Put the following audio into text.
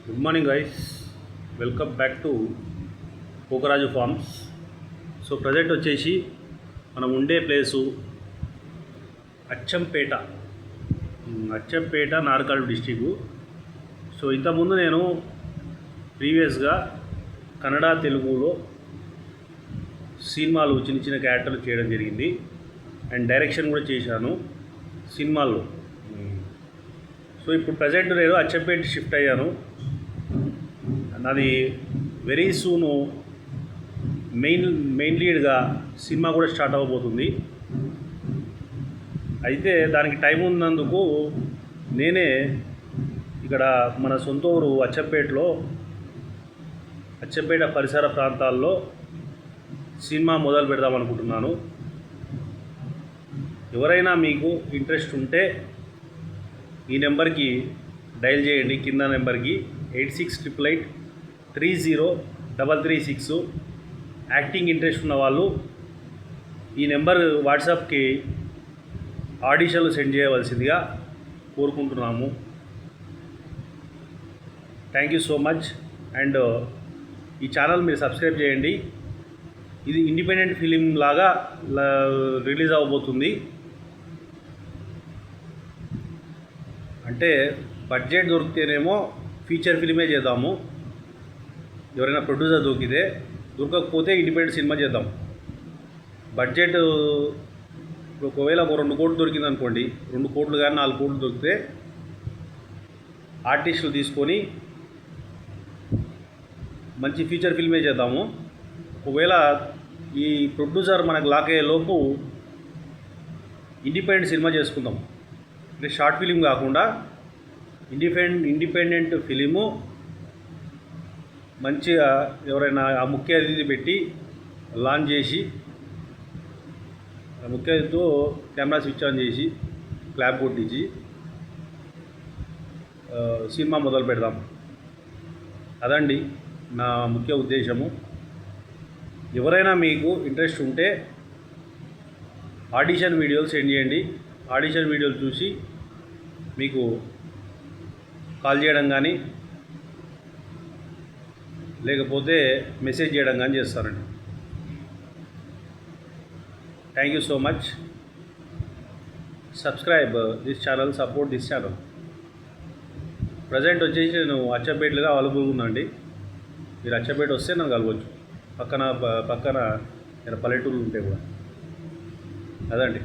Good morning guys, welcome back to Pokaraju farms. So present వచ్చేసి మనం ఉండే place Achampet, Narkal district. So ఇంతకుముందు నేను ప్రీవియస్గా కన్నడ తెలుగులో సినిమాలు చిన్న చిన్న క్యారెక్టర్లు చేయడం జరిగింది అండ్ డైరెక్షన్ కూడా చేశాను సినిమాల్లో. సో ఇప్పుడు ప్రజెంట్ నేను అచ్చంపేట షిఫ్ట్ అయ్యాను. నాది వెరీ సూను మెయిన్ లీడ్గా సినిమా కూడా స్టార్ట్ అవ్వబోతుంది. అయితే దానికి టైం ఉన్నందుకు నేనే ఇక్కడ మన సొంత ఊరు అచ్చంపేట పరిసర ప్రాంతాల్లో సినిమా మొదలు పెడదాం అనుకుంటున్నాను. ఎవరైనా మీకు ఇంట్రెస్ట్ ఉంటే ఈ నెంబర్కి డయల్ చేయండి, కింద నెంబర్కి 8688830336. యాక్టింగ్ ఇంట్రెస్ట్ ఉన్న వాళ్ళు ఈ నెంబర్ వాట్సాప్కి ఆడిషన్లు సెండ్ చేయవలసిందిగా కోరుకుంటున్నాము. Thank you so much. And ఈ ఛానల్ మీరు సబ్స్క్రైబ్ చేయండి. ఇది ఇండిపెండెంట్ ఫిలిం లాగా రిలీజ్ అవ్వబోతుంది. అంటే బడ్జెట్ దొరికితేనేమో ఫీచర్ ఫిలిమే చేద్దాము, ఎవరైనా ప్రొడ్యూసర్ దొరకకపోతే ఇండిపెండెంట్ సినిమా చేద్దాం. బడ్జెట్ ఒకవేళ ఒక 2 కోట్లు దొరికింది అనుకోండి, 2 కోట్లు కానీ 4 కోట్లు దొరికితే ఆర్టిస్టులు తీసుకొని మంచి ఫీచర్ ఫిల్మే చేద్దాము. ఒకవేళ ఈ ప్రొడ్యూసర్ మనకు లాక్ అయ్యే లోపు ఇండిపెండెంట్ సినిమా చేసుకుందాం. అంటే షార్ట్ ఫిలిం కాకుండా ఇండిపెండెంట్ ఫిలిము మంచిగా ఎవరైనా ఆ ముఖ్య అతిథి పెట్టి లాంచ్ చేసి, ఆ ముఖ్య అతిథితో కెమెరా స్విచ్ ఆన్ చేసి క్లాప్ కొట్టించి సినిమా మొదలు పెడదాం. అదండి నా ముఖ్య ఉద్దేశము. ఎవరైనా మీకు ఇంట్రెస్ట్ ఉంటే ఆడిషన్ వీడియోలు సెండ్ చేయండి. ఆడిషన్ వీడియోలు చూసి మీకు కాల్ చేయడం కానీ లేకపోతే మెసేజ్ చేయడం కానీ చేస్తారండి. Thank you so much. Subscribe this channel, support this channel. Present వచ్చేసి నేను అచ్చంపేటగా అవైలబుల్గా ఉందండి. మీరు అచ్చంపేట వస్తే నన్ను కలవచ్చు. పక్కన పల్లెటూళ్ళు ఉంటాయి కూడా. అదండి.